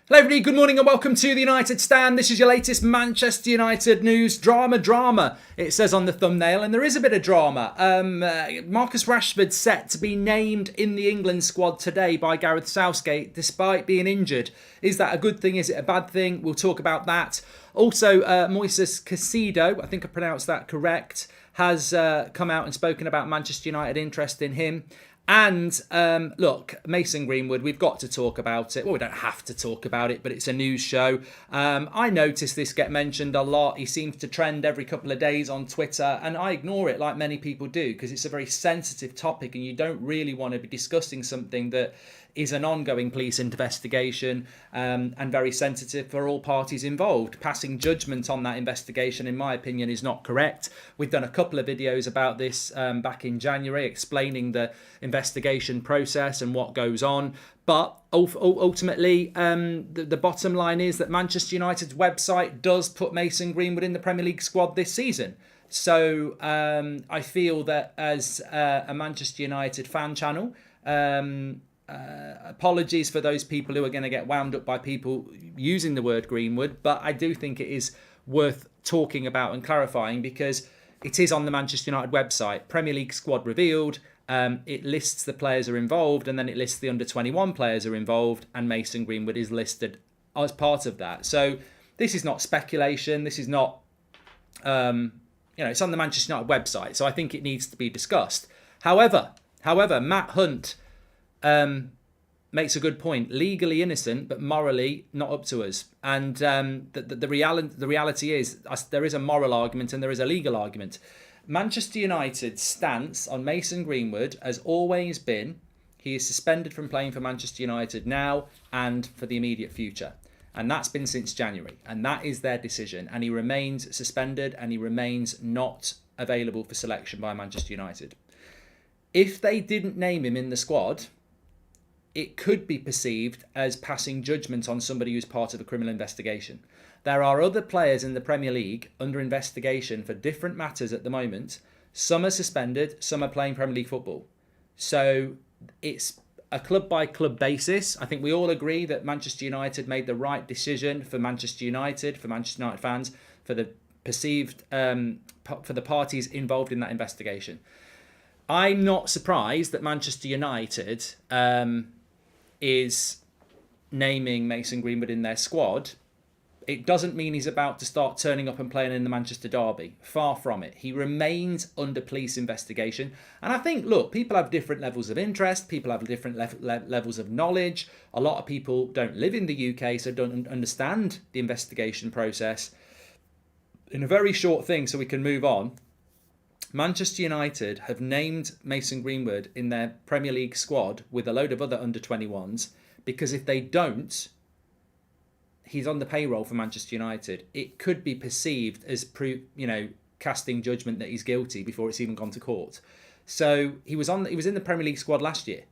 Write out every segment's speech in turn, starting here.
Hello everybody, good morning and welcome to the United Stand. This is your latest Manchester United news. Drama, it says on the thumbnail, and there is a bit of drama. Marcus Rashford set to be named in the England squad today by Gareth Southgate despite being injured. Is that a good thing? Is it a bad thing? We'll talk about that. Also, Moises Caicedo, I think I pronounced that correct, has come out and spoken about Manchester United interest in him. And look, Mason Greenwood, we've got to talk about it. Well, we don't have to talk about it, but it's a news show. I notice this get mentioned a lot. He seems to trend every couple of days on Twitter, and I ignore it like many people do because it's a very sensitive topic and you don't really want to be discussing something that is an ongoing police investigation and very sensitive for all parties involved. Passing judgment on that investigation, in my opinion, is not correct. We've done a couple of videos about this back in January, explaining the investigation process and what goes on. But ultimately, the bottom line is that Manchester United's website does put Mason Greenwood in the Premier League squad this season. So I feel that as a Manchester United fan channel, apologies for those people who are going to get wound up by people using the word Greenwood, but I do think it is worth talking about and clarifying because it is on the Manchester United website. Premier League squad revealed. It lists the players are involved, and then it lists the under-21 players are involved, and Mason Greenwood is listed as part of that. So this is not speculation. This is not, it's on the Manchester United website. So I think it needs to be discussed. However, Matt Hunt makes a good point. Legally innocent, but morally not up to us. And the reality is there is a moral argument and there is a legal argument. Manchester United's stance on Mason Greenwood has always been he is suspended from playing for Manchester United now and for the immediate future. And that's been since January. And that is their decision. And he remains suspended and he remains not available for selection by Manchester United. If they didn't name him in the squad, it could be perceived as passing judgment on somebody who's part of a criminal investigation. There are other players in the Premier League under investigation for different matters at the moment. Some are suspended, some are playing Premier League football. So it's a club-by-club basis. I think we all agree that Manchester United made the right decision for Manchester United fans, for the perceived, for the parties involved in that investigation. I'm not surprised that Manchester United is naming Mason Greenwood in their squad. It doesn't mean he's about to start turning up and playing in the Manchester derby. Far from it. He remains under police investigation. And I think, look, people have different levels of interest. People have different levels of knowledge. A lot of people don't live in the UK, so don't understand the investigation process. In a very short thing, so we can move on, Manchester United have named Mason Greenwood in their Premier League squad with a load of other under-21s because if they don't, he's on the payroll for Manchester United. It could be perceived as casting judgment that he's guilty before it's even gone to court. So he was in the Premier League squad last year.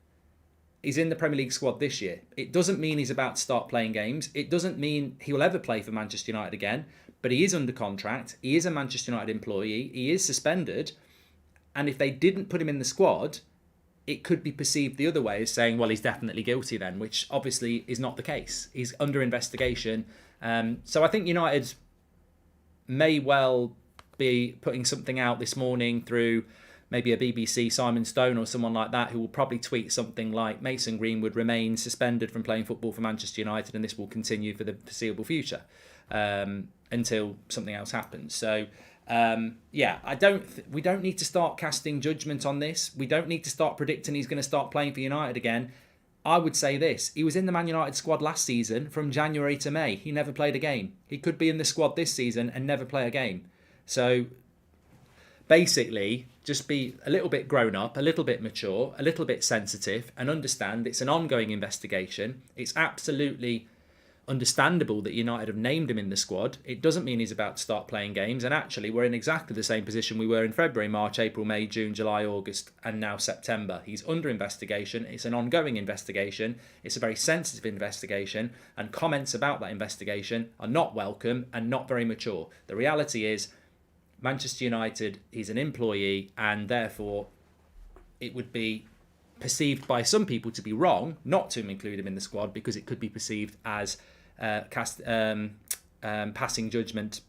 He's in the Premier League squad this year. It doesn't mean he's about to start playing games. It doesn't mean he will ever play for Manchester United again. But he is under contract. He is a Manchester United employee. He is suspended. And if they didn't put him in the squad, it could be perceived the other way as saying, well, he's definitely guilty then, which obviously is not the case. He's under investigation. So I think United may well be putting something out this morning through maybe a BBC Simon Stone or someone like that, who will probably tweet something like Mason Greenwood remains suspended from playing football for Manchester United and this will continue for the foreseeable future until something else happens. So we don't need to start casting judgment on this. We don't need to start predicting he's going to start playing for United again. I would say this. He was in the Man United squad last season from January to May. He never played a game. He could be in the squad this season and never play a game. So basically, just be a little bit grown up, a little bit mature, a little bit sensitive, and understand it's an ongoing investigation. It's absolutely understandable that United have named him in the squad. It doesn't mean he's about to start playing games. And actually, we're in exactly the same position we were in February, March, April, May, June, July, August, and now September. He's under investigation. It's an ongoing investigation. It's a very sensitive investigation. And comments about that investigation are not welcome and not very mature. The reality is, Manchester United, he's an employee, and therefore it would be perceived by some people to be wrong not to include him in the squad because it could be perceived as passing judgment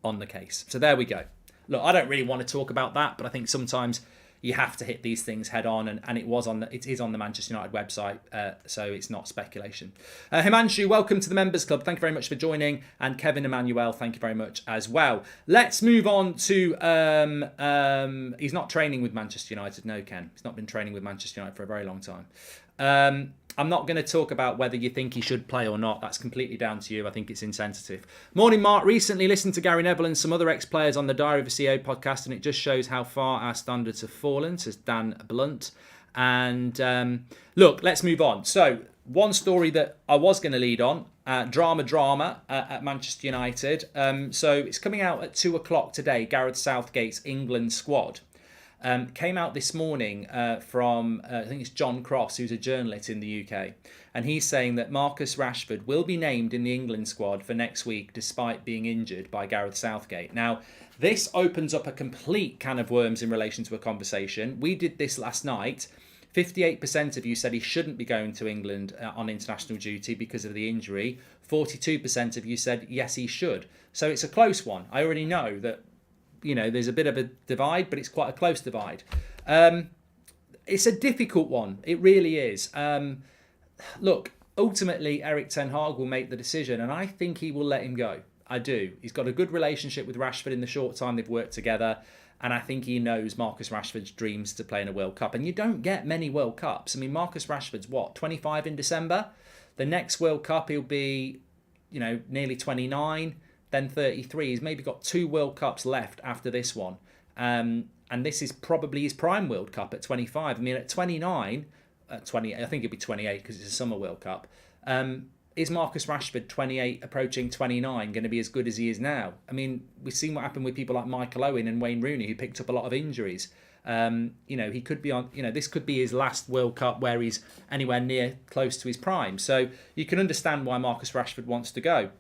on the case. So there we go. Look, I don't really want to talk about that, but I think sometimes you have to hit these things head on, and it is on the Manchester United website, so it's not speculation. Himanshu, welcome to the Members Club. Thank you very much for joining, and Kevin Emmanuel, thank you very much as well. Let's move on to he's not training with Manchester United. No, Ken, he's not been training with Manchester United for a very long time. I'm not going to talk about whether you think he should play or not. That's completely down to you. I think it's insensitive. Morning, Mark. Recently listened to Gary Neville and some other ex-players on the Diary of a CEO podcast, and it just shows how far our standards have fallen, says Dan Blunt. And look, let's move on. So one story that I was going to lead on, drama at Manchester United. So it's coming out at 2:00 today, Gareth Southgate's England squad. Came out this morning from, I think it's John Cross, who's a journalist in the UK. And he's saying that Marcus Rashford will be named in the England squad for next week, despite being injured by Gareth Southgate. Now, this opens up a complete can of worms in relation to a conversation. We did this last night. 58% of you said he shouldn't be going to England on international duty because of the injury. 42% of you said, yes, he should. So it's a close one. I already know that there's a bit of a divide, but it's quite a close divide. It's a difficult one. It really is. Look, ultimately, Erik ten Hag will make the decision, and I think he will let him go. I do. He's got a good relationship with Rashford in the short time they've worked together, and I think he knows Marcus Rashford's dreams to play in a World Cup. And you don't get many World Cups. I mean, Marcus Rashford's 25 in December? The next World Cup, he'll be, nearly 29. Then 33. He's maybe got 2 World Cups left after this one. And this is probably his prime World Cup at 25. I mean, at 29, I think it'll be 28 because it's a Summer World Cup. Is Marcus Rashford, 28, approaching 29, going to be as good as he is now? I mean, we've seen what happened with people like Michael Owen and Wayne Rooney, who picked up a lot of injuries. He could be on, this could be his last World Cup where he's anywhere near close to his prime. So you can understand why Marcus Rashford wants to go.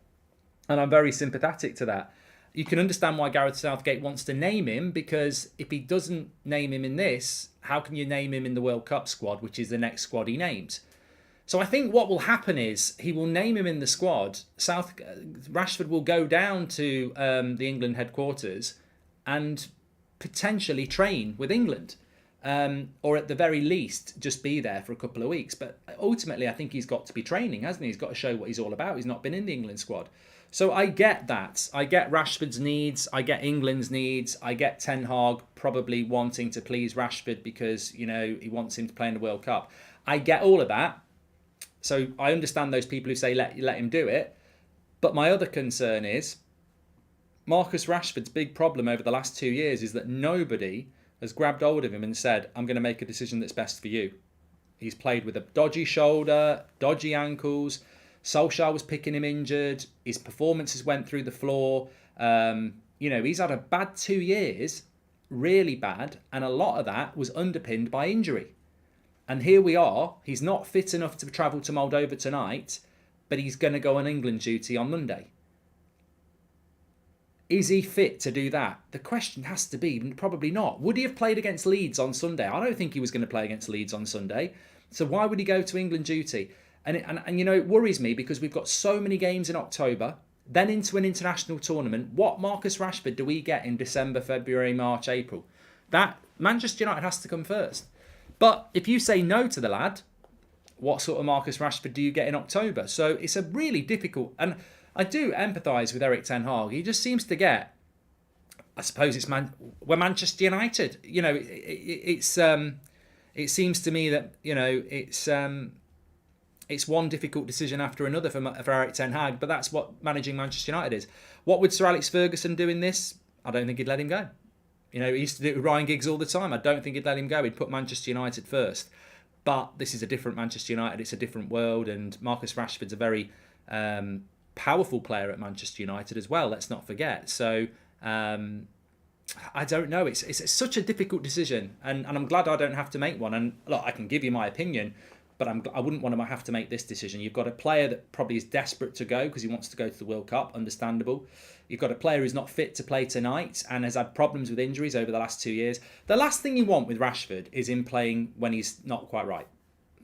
And I'm very sympathetic to that. You can understand why Gareth Southgate wants to name him, because if he doesn't name him in this, how can you name him in the World Cup squad, which is the next squad he names? So I think what will happen is he will name him in the squad. Rashford will go down to the England headquarters and potentially train with England. Or at the very least, just be there for a couple of weeks. But ultimately, I think he's got to be training, hasn't he? He's got to show what he's all about. He's not been in the England squad. So I get that. I get Rashford's needs. I get England's needs. I get Ten Hag probably wanting to please Rashford because, he wants him to play in the World Cup. I get all of that. So I understand those people who say let him do it. But my other concern is Marcus Rashford's big problem over the last 2 years is that nobody has grabbed hold of him and said, I'm going to make a decision that's best for you. He's played with a dodgy shoulder, dodgy ankles. Solskjaer was picking him injured. His performances went through the floor. He's had a bad 2 years, really bad. And a lot of that was underpinned by injury. And here we are. He's not fit enough to travel to Moldova tonight, but he's going to go on England duty on Monday. Is he fit to do that? The question has to be, probably not. Would he have played against Leeds on Sunday? I don't think he was going to play against Leeds on Sunday. So why would he go to England duty? And it worries me because we've got so many games in October, then into an international tournament. What Marcus Rashford do we get in December, February, March, April? That Manchester United has to come first. But if you say no to the lad, what sort of Marcus Rashford do you get in October? So it's a really difficult... And I do empathise with Erik ten Hag. He just seems to get... I suppose we're Manchester United. It seems to me that, it's one difficult decision after another for Erik ten Hag, but that's what managing Manchester United is. What would Sir Alex Ferguson do in this? I don't think he'd let him go. He used to do it with Ryan Giggs all the time. I don't think he'd let him go. He'd put Manchester United first. But this is a different Manchester United. It's a different world, and Marcus Rashford's a very powerful player at Manchester United as well. Let's not forget. So I don't know. It's such a difficult decision, and I'm glad I don't have to make one. And look, I can give you my opinion, but I wouldn't want to have to make this decision. You've got a player that probably is desperate to go because he wants to go to the World Cup, understandable. You've got a player who's not fit to play tonight and has had problems with injuries over the last 2 years. The last thing you want with Rashford is him playing when he's not quite right.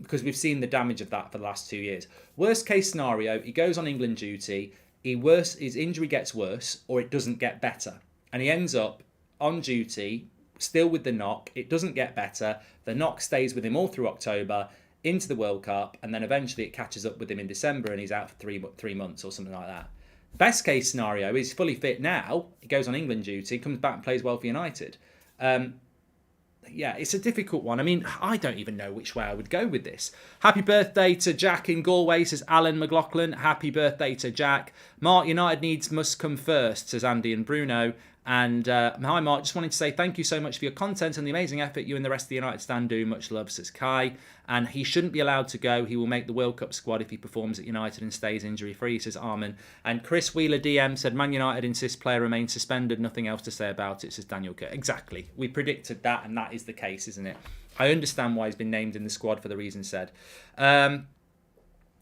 because we've seen the damage of that for the last 2 years. Worst case scenario, he goes on England duty, his injury gets worse, or it doesn't get better. And he ends up on duty, still with the knock. It doesn't get better. The knock stays with him all through October, into the World Cup, and then eventually it catches up with him in December and he's out for three months or something like that. Best case scenario is fully fit now, he goes on England duty, comes back and plays well for United. Yeah, it's a difficult one. I mean, I don't even know which way I would go with this. Happy birthday to Jack in Galway, says Alan McLaughlin. Happy birthday to Jack. Mark, United must come first, says Andy and Bruno. And hi, Mark. Just wanted to say thank you so much for your content and the amazing effort you and the rest of the United stand do. Much love, says Kai. And he shouldn't be allowed to go. He will make the World Cup squad if he performs at United and stays injury-free, says Armin. And Chris Wheeler DM said, Man United insists player remains suspended. Nothing else to say about it, says Daniel Kerr. Exactly. We predicted that, and that is the case, isn't it? I understand why he's been named in the squad for the reasons said.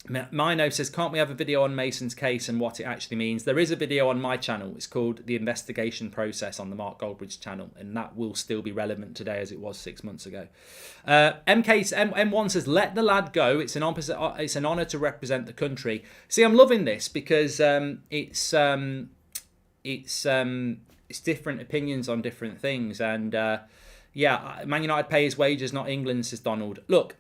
Mino says, can't we have a video on Mason's case and what it actually means? There is a video on my channel. It's called The Investigation Process on the Mark Goldbridge channel, and that will still be relevant today as it was 6 months ago. M1 says, let the lad go. It's an honour to represent the country. See, I'm loving this because it's different opinions on different things. And yeah, Man United pay his wages, not England, says Donald. Look,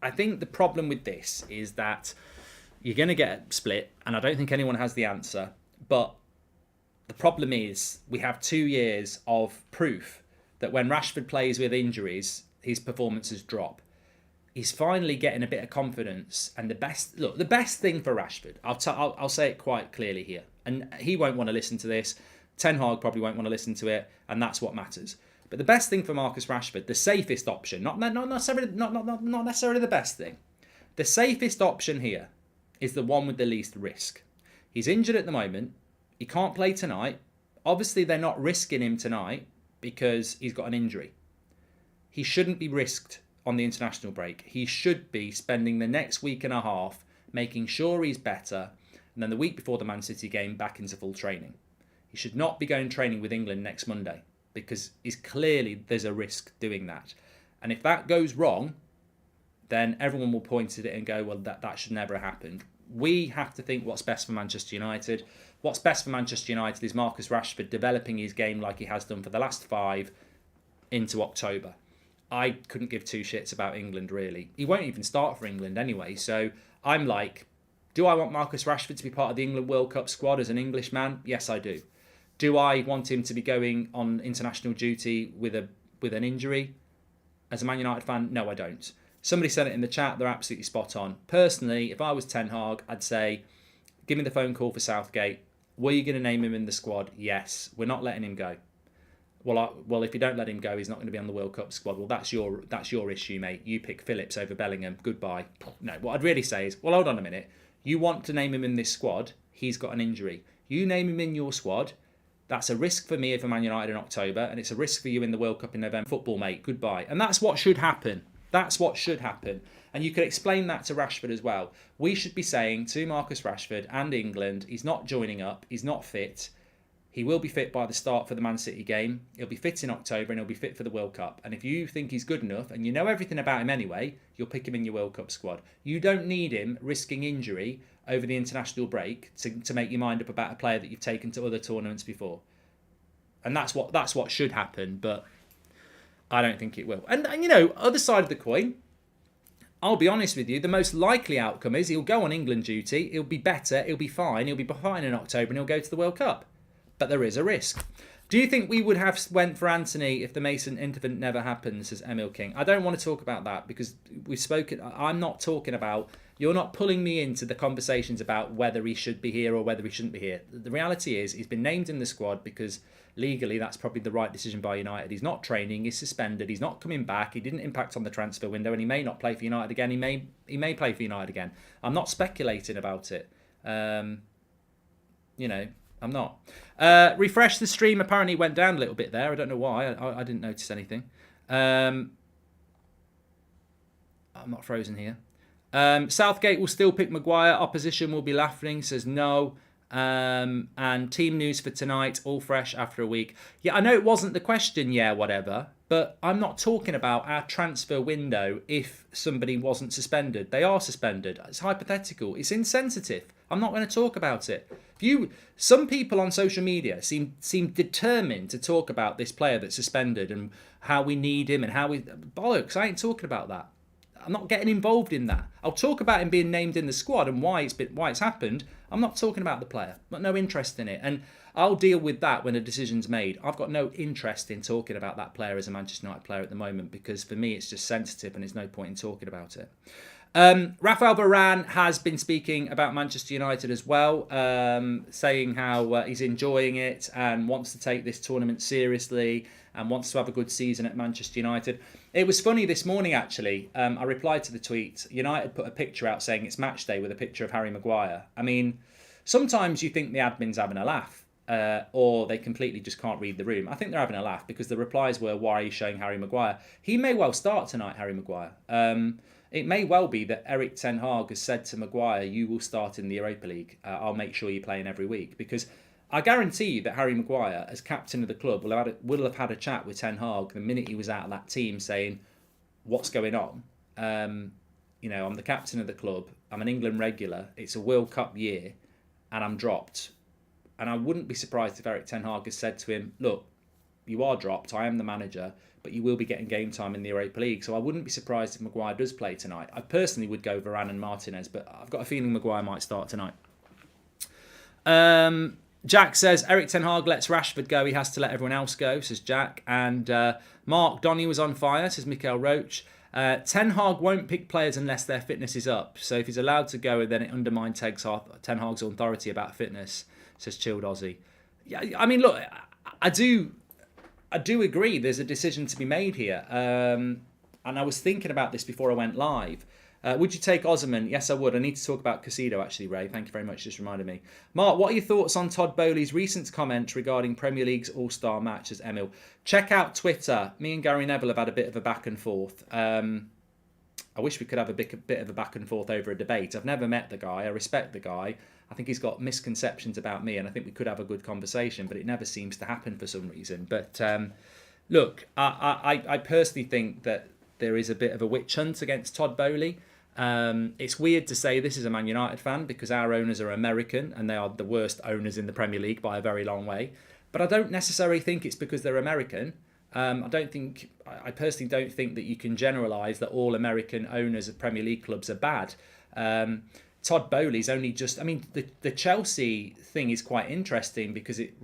I think the problem with this is that you're going to get a split, and I don't think anyone has the answer. But the problem is we have 2 years of proof that when Rashford plays with injuries, his performances drop. He's finally getting a bit of confidence, and the best thing for Rashford, I'll say it quite clearly here, and he won't want to listen to this. Ten Hag probably won't want to listen to it, and that's what matters. But the best thing for Marcus Rashford, the safest option, not necessarily the best thing, the safest option here is the one with the least risk. He's injured at the moment. He can't play tonight. Obviously, they're not risking him tonight because he's got an injury. He shouldn't be risked on the international break. He should be spending the next week and a half making sure he's better, and then the week before the Man City game back into full training. He should not be going training with England next Monday, because there's a risk doing that. And if that goes wrong, then everyone will point at it and go, well, that should never have happened. We have to think what's best for Manchester United. What's best for Manchester United is Marcus Rashford developing his game like he has done for the last 5 into October. I couldn't give 2 shits about England, really. He won't even start for England anyway. So I'm like, do I want Marcus Rashford to be part of the England World Cup squad as an Englishman? Yes, I do. Do I want him to be going on international duty with an injury? As a Man United fan, no, I don't. Somebody said it in the chat, they're absolutely spot on. Personally, if I was Ten Hag, I'd say, give me the phone call for Southgate. Were you going to name him in the squad? Yes. We're not letting him go. Well, if you don't let him go, he's not going to be on the World Cup squad. Well, that's your issue, mate. You pick Phillips over Bellingham. Goodbye. No, what I'd really say is, well, hold on a minute. You want to name him in this squad. He's got an injury. You name him in your squad. That's a risk for me for Man United in October, and it's a risk for you in the World Cup in November. Football, mate, goodbye. And that's what should happen. That's what should happen. And you could explain that to Rashford as well. We should be saying to Marcus Rashford and England, he's not joining up, he's not fit. He will be fit by the start for the Man City game. He'll be fit in October, and he'll be fit for the World Cup. And if you think he's good enough, and you know everything about him anyway, you'll pick him in your World Cup squad. You don't need him risking injury over the international break to make your mind up about a player that you've taken to other tournaments before. And that's what should happen, but I don't think it will. And other side of the coin, I'll be honest with you, the most likely outcome is he'll go on England duty, he'll be better, he'll be fine in October, and he'll go to the World Cup. But there is a risk. Do you think we would have went for Anthony if the Mason incident never happened, says Emil King? I don't want to talk about that because we've spoken. I'm not talking about, you're not pulling me into the conversations about whether he should be here or whether he shouldn't be here. The reality is he's been named in the squad because legally that's probably the right decision by United. He's not training, he's suspended, he's not coming back, he didn't impact on the transfer window, and he may not play for United again. He may play for United again. I'm not speculating about it. I'm not. Refresh the stream. Apparently it went down a little bit there. I don't know why. I didn't notice anything. I'm not frozen here. Southgate will still pick Maguire. Opposition will be laughing, says no. And team news for tonight, all fresh after a week. Yeah, I know it wasn't the question, yeah, whatever. But I'm not talking about our transfer window if somebody wasn't suspended. They are suspended. It's hypothetical. It's insensitive. I'm not going to talk about it. Some people on social media seem determined to talk about this player that's suspended and how we need him and how we... Bollocks, I ain't talking about that. I'm not getting involved in that. I'll talk about him being named in the squad and why it's happened. I'm not talking about the player. I've got no interest in it. And I'll deal with that when a decision's made. I've got no interest in talking about that player as a Manchester United player at the moment because for me it's just sensitive and there's no point in talking about it. Rafael Varane has been speaking about Manchester United as well, saying how he's enjoying it and wants to take this tournament seriously and wants to have a good season at Manchester United. It was funny this morning, actually. I replied to the tweet. United put a picture out saying it's match day with a picture of Harry Maguire. I mean, sometimes you think the admin's having a laugh or they completely just can't read the room. I think they're having a laugh because the replies were, why are you showing Harry Maguire? He may well start tonight, Harry Maguire. It may well be that Erik ten Hag has said to Maguire, you will start in the Europa League. I'll make sure you're playing every week. Because I guarantee you that Harry Maguire, as captain of the club, will have had a chat with Ten Hag the minute he was out of that team saying, what's going on? I'm the captain of the club. I'm an England regular. It's a World Cup year and I'm dropped. And I wouldn't be surprised if Erik ten Hag has said to him, look, you are dropped. I am the manager, but you will be getting game time in the Europa League. So I wouldn't be surprised if Maguire does play tonight. I personally would go Varane and Martinez, but I've got a feeling Maguire might start tonight. Jack says, Erik ten Hag lets Rashford go. He has to let everyone else go, says Jack. And Mark, Donny was on fire, says Mikael Roach. Ten Hag won't pick players unless their fitness is up. So if he's allowed to go, then it undermines Ten Hag's authority about fitness, says Chilled Aussie. Yeah, I mean, look, I do agree there's a decision to be made here. And I was thinking about this before I went live. Would you take Osimhen? Yes, I would. I need to talk about Casido, actually, Ray. Thank you very much. Just reminded me. Mark, what are your thoughts on Todd Boehly's recent comments regarding Premier League's All-Star match as Emil? Check out Twitter. Me and Gary Neville have had a bit of a back and forth. I wish we could have a bit of a back and forth over a debate. I've never met the guy. I respect the guy. I think he's got misconceptions about me, and I think we could have a good conversation, but it never seems to happen for some reason. But look, I personally think that there is a bit of a witch hunt against Todd Boehly. It's weird to say this as a Man United fan because our owners are American and they are the worst owners in the Premier League by a very long way. But I don't necessarily think it's because they're American. I personally don't think that you can generalise that all American owners of Premier League clubs are bad. Todd Boehly's only just... I mean, the Chelsea thing is quite interesting because it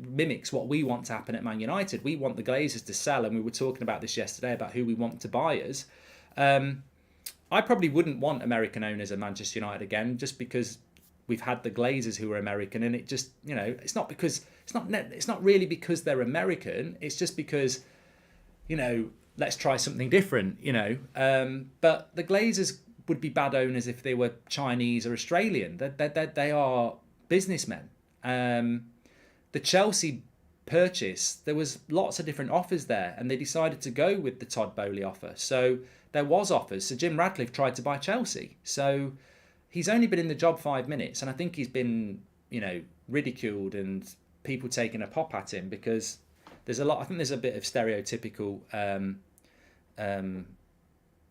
mimics what we want to happen at Man United. We want the Glazers to sell, and we were talking about this yesterday about who we want to buy us. I probably wouldn't want American owners at Manchester United again, just because we've had the Glazers who are American, and it just, it's not really because they're American. It's just because, let's try something different, But the Glazers would be bad owners if they were Chinese or Australian. They are businessmen. The Chelsea purchase, there was lots of different offers there, and they decided to go with the Todd Boehly offer. So there was offers. So Jim Ratcliffe tried to buy Chelsea. So he's only been in the job 5 minutes, and I think he's been, ridiculed and people taking a pop at him because there's a lot. I think there's a bit of stereotypical.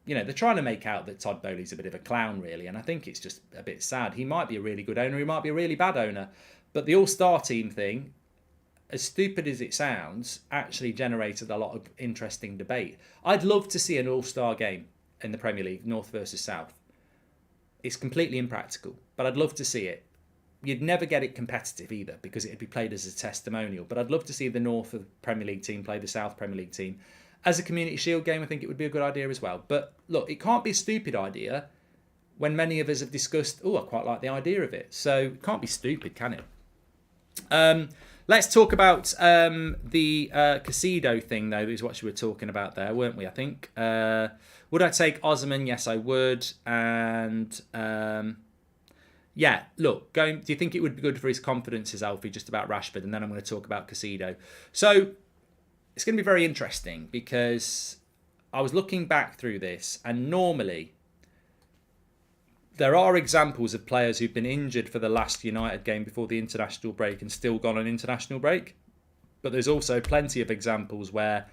They're trying to make out that Todd Boehly's a bit of a clown, really, and I think it's just a bit sad. He might be a really good owner, he might be a really bad owner, but the All-Star team thing, as stupid as it sounds, actually generated a lot of interesting debate. I'd love to see an All-Star game in the Premier League, North versus South. It's completely impractical, but I'd love to see it. You'd never get it competitive either because it'd be played as a testimonial, but I'd love to see the North Premier League team play the South Premier League team. As a Community Shield game, I think it would be a good idea as well. But look, it can't be a stupid idea when many of us have discussed, I quite like the idea of it. So it can't be stupid, can it? Let's talk about the Casido thing, though, is what you were talking about there, weren't we, I think? Would I take Osimhen? Yes, I would. And look, do you think it would be good for his confidence, as Alfie, just about Rashford? And then I'm going to talk about Casido. So it's going to be very interesting because I was looking back through this, and normally there are examples of players who've been injured for the last United game before the international break and still gone on international break. But there's also plenty of examples where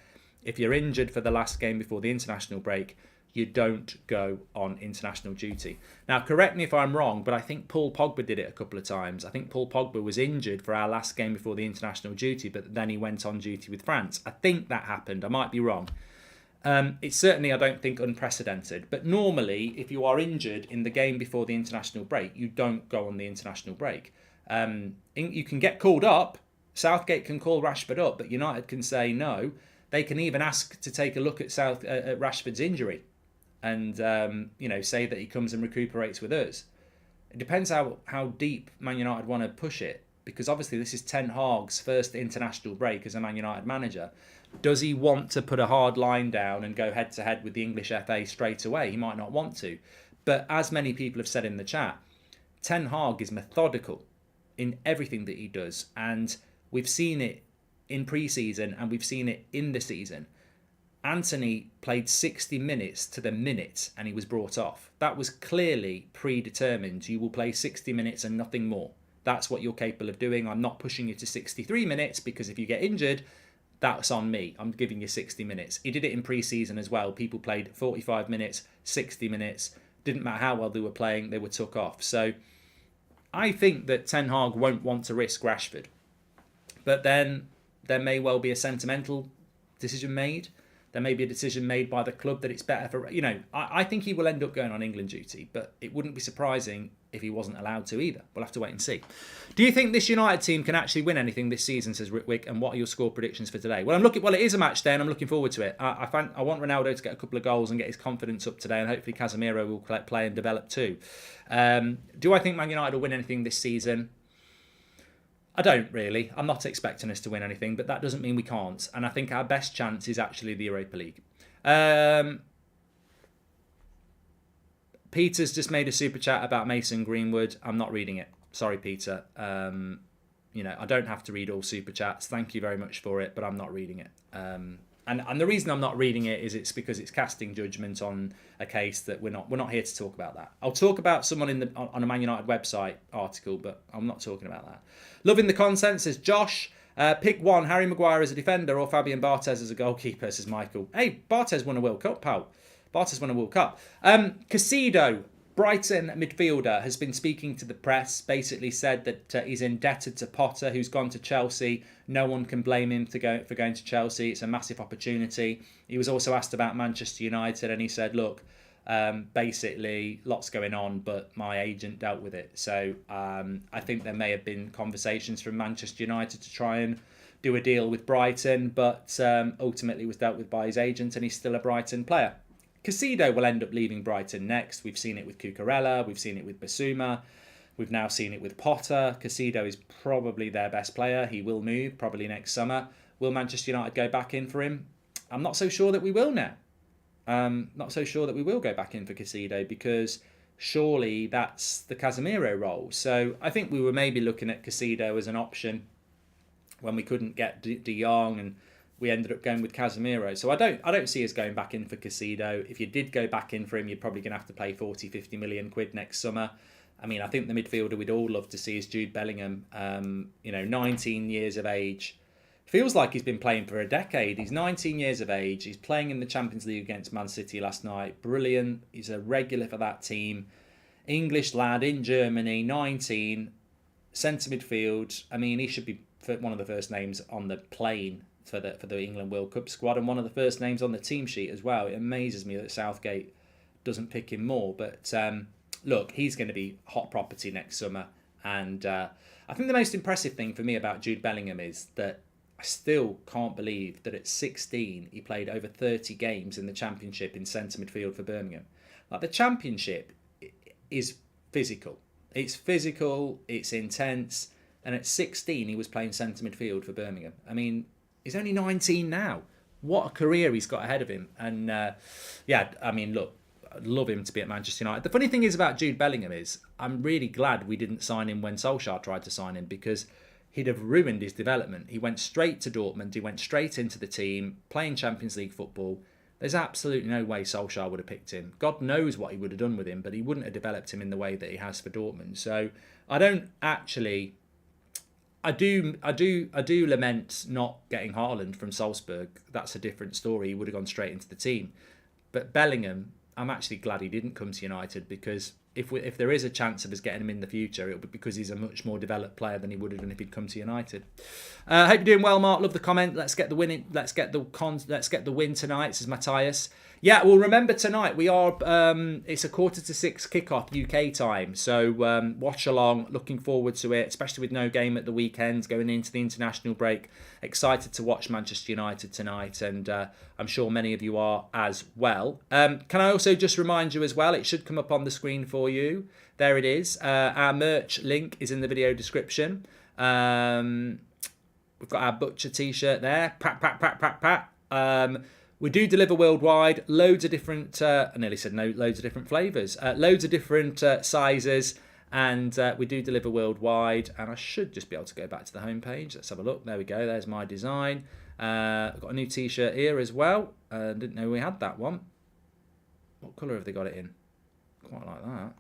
If you're injured for the last game before the international break, you don't go on international duty. Now, correct me if I'm wrong, but I think Paul Pogba did it a couple of times. I think Paul Pogba was injured for our last game before the international duty, but then he went on duty with France. I think that happened. I might be wrong. It's certainly, I don't think, unprecedented. But normally, if you are injured in the game before the international break, you don't go on the international break. You can get called up. Southgate can call Rashford up, but United can say no. They can even ask to take a look at at Rashford's injury and say that he comes and recuperates with us. It depends how deep Man United want to push it, because obviously this is Ten Hag's first international break as a Man United manager. Does he want to put a hard line down and go head to head with the English FA straight away? He might not want to. But as many people have said in the chat, Ten Hag is methodical in everything that he does. And we've seen it in pre-season and we've seen it in the season. Anthony played 60 minutes to the minute and he was brought off. That was clearly predetermined. You will play 60 minutes and nothing more. That's what you're capable of doing. I'm not pushing you to 63 minutes because if you get injured, that's on me. I'm giving you 60 minutes. He did it in pre-season as well. People played 45 minutes, 60 minutes. Didn't matter how well they were playing, they were took off. So I think that Ten Hag won't want to risk Rashford. But then there may well be a sentimental decision made. There may be a decision made by the club that it's better for... I think he will end up going on England duty, but it wouldn't be surprising if he wasn't allowed to either. We'll have to wait and see. Do you think this United team can actually win anything this season, says Rick, and what are your score predictions for today? Well, it is a match day and I'm looking forward to it. I want Ronaldo to get a couple of goals and get his confidence up today, and hopefully Casemiro will play and develop too. Do I think Man United will win anything this season? I don't really. I'm not expecting us to win anything, but that doesn't mean we can't. And I think our best chance is actually the Europa League. Peter's just made a super chat about Mason Greenwood. I'm not reading it. Sorry, Peter. I don't have to read all super chats. Thank you very much for it, but I'm not reading it. And the reason I'm not reading it is it's because it's casting judgment on a case that we're not here to talk about that. I'll talk about someone on a Man United website article, but I'm not talking about that. Loving the content, says Josh. Pick one, Harry Maguire as a defender or Fabian Barthez as a goalkeeper, says Michael. Hey, Barthez won a World Cup, pal. Barthez won a World Cup. Casido, Brighton midfielder, has been speaking to the press, basically said that he's indebted to Potter, who's gone to Chelsea. No one can blame him for going to Chelsea. It's a massive opportunity. He was also asked about Manchester United, and he said, look, basically, lots going on, but my agent dealt with it. So I think there may have been conversations from Manchester United to try and do a deal with Brighton, but ultimately was dealt with by his agent, and he's still a Brighton player. Casido will end up leaving Brighton next. We've seen it with Cucurella. We've seen it with Basuma. We've now seen it with Potter. Casido is probably their best player. He will move probably next summer. Will Manchester United go back in for him? I'm not so sure that we will now. Not so sure that we will go back in for Casido, because surely that's the Casemiro role. So I think we were maybe looking at Casido as an option when we couldn't get De Jong, and we ended up going with Casemiro. So I don't see us going back in for Casido. If you did go back in for him, you're probably going to have to pay 40-50 million quid next summer. I mean, I think the midfielder we'd all love to see is Jude Bellingham. 19 years of age. Feels like he's been playing for a decade. He's 19 years of age. He's playing in the Champions League against Man City last night. Brilliant. He's a regular for that team. English lad in Germany, 19, centre midfield. I mean, he should be one of the first names on the plane for the England World Cup squad, and one of the first names on the team sheet as well. It amazes me that Southgate doesn't pick him more. But look, he's going to be hot property next summer. And I think the most impressive thing for me about Jude Bellingham is that I still can't believe that at 16 he played over 30 games in the Championship in centre midfield for Birmingham. Like, the Championship is physical. It's physical, it's intense, and at 16 he was playing centre midfield for Birmingham. I mean, he's only 19 now. What a career he's got ahead of him. And look, I'd love him to be at Manchester United. The funny thing is about Jude Bellingham is I'm really glad we didn't sign him when Solskjaer tried to sign him, because he'd have ruined his development. He went straight to Dortmund. He went straight into the team, playing Champions League football. There's absolutely no way Solskjaer would have picked him. God knows what he would have done with him, but he wouldn't have developed him in the way that he has for Dortmund. So I don't actually I do lament not getting Haaland from Salzburg. That's a different story. He would have gone straight into the team. But Bellingham, I'm actually glad he didn't come to United, because if there is a chance of us getting him in the future, it'll be because he's a much more developed player than he would have done if he'd come to United. Hope you're doing well, Mark. Love the comment. Let's get the win. Let's get the win tonight, says Matthias. Yeah, well, remember tonight we are. It's a 5:45 kickoff UK time, so watch along. Looking forward to it, especially with no game at the weekend going into the international break. Excited to watch Manchester United tonight, and I'm sure many of you are as well. Can I also just remind you as well? It should come up on the screen for you. There it is. Our merch link is in the video description. We've got our Butcher t-shirt there. Pat. We do deliver worldwide. Loads of different, I nearly said no, loads of different flavours. Loads of different sizes. And we do deliver worldwide. And I should just be able to go back to the homepage. Let's have a look. There we go. There's my design. I've got a new t-shirt here as well. Didn't know we had that one. What colour have they got it in? Quite like that.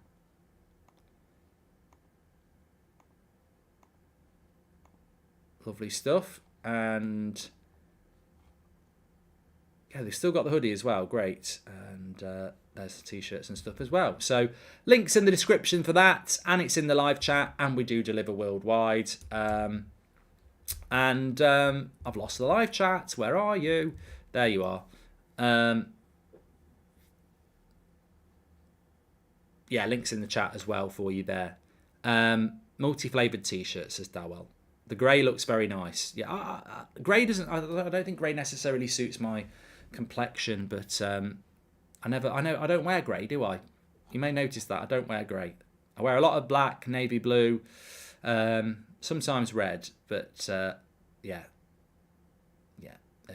Lovely stuff. And yeah, they've still got the hoodie as well. Great. And there's the t-shirts and stuff as well. So links in the description for that, and it's in the live chat, and we do deliver worldwide. I've lost the live chat. Where are you? There you are. Yeah, links in the chat as well for you there. Multi-flavoured t-shirt, says Dowell. The grey looks very nice. Yeah, grey doesn't. I don't think grey necessarily suits my complexion, but I don't wear grey, do I? You may notice that I don't wear grey. I wear a lot of black, navy blue, sometimes red, but yeah.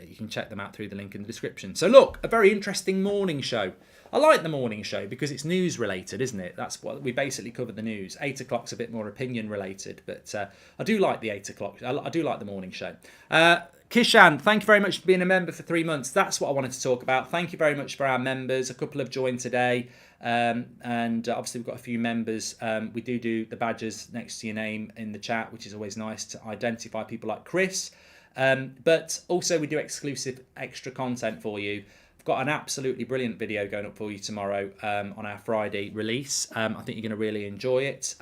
You can check them out through the link in the description. So look, a very interesting morning show. I like the morning show because it's news related, isn't it? That's what we basically cover, the news. 8 o'clock's a bit more opinion related, but I do like the 8 o'clock. I do like the morning show. Kishan, thank you very much for being a member for 3 months. That's what I wanted to talk about. Thank you very much for our members. A couple have joined today. And obviously we've got a few members. We do the badges next to your name in the chat, which is always nice to identify people like Chris. But also we do exclusive extra content for you. I've got an absolutely brilliant video going up for you tomorrow on our Friday release. I think you're going to really enjoy it.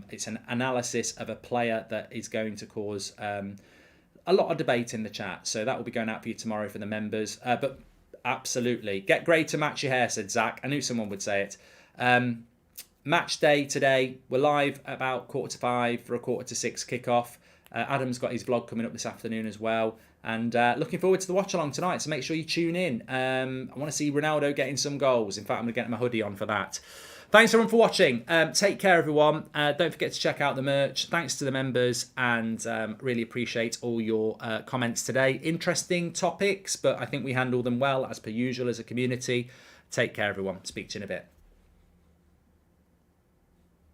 It's an analysis of a player that is going to cause a lot of debate in the chat. So that will be going out for you tomorrow for the members. But absolutely. Get grey to match your hair, said Zach. I knew someone would say it. Match day today. We're live about 4:45 for a 5:45 kickoff. Adam's got his vlog coming up this afternoon as well. And looking forward to the watch along tonight. So make sure you tune in. I want to see Ronaldo getting some goals. In fact, I'm going to get my hoodie on for that. Thanks everyone for watching. Take care, everyone. Don't forget to check out the merch. Thanks to the members, and really appreciate all your comments today. Interesting topics, but I think we handle them well as per usual as a community. Take care, everyone. Speak to you in a bit.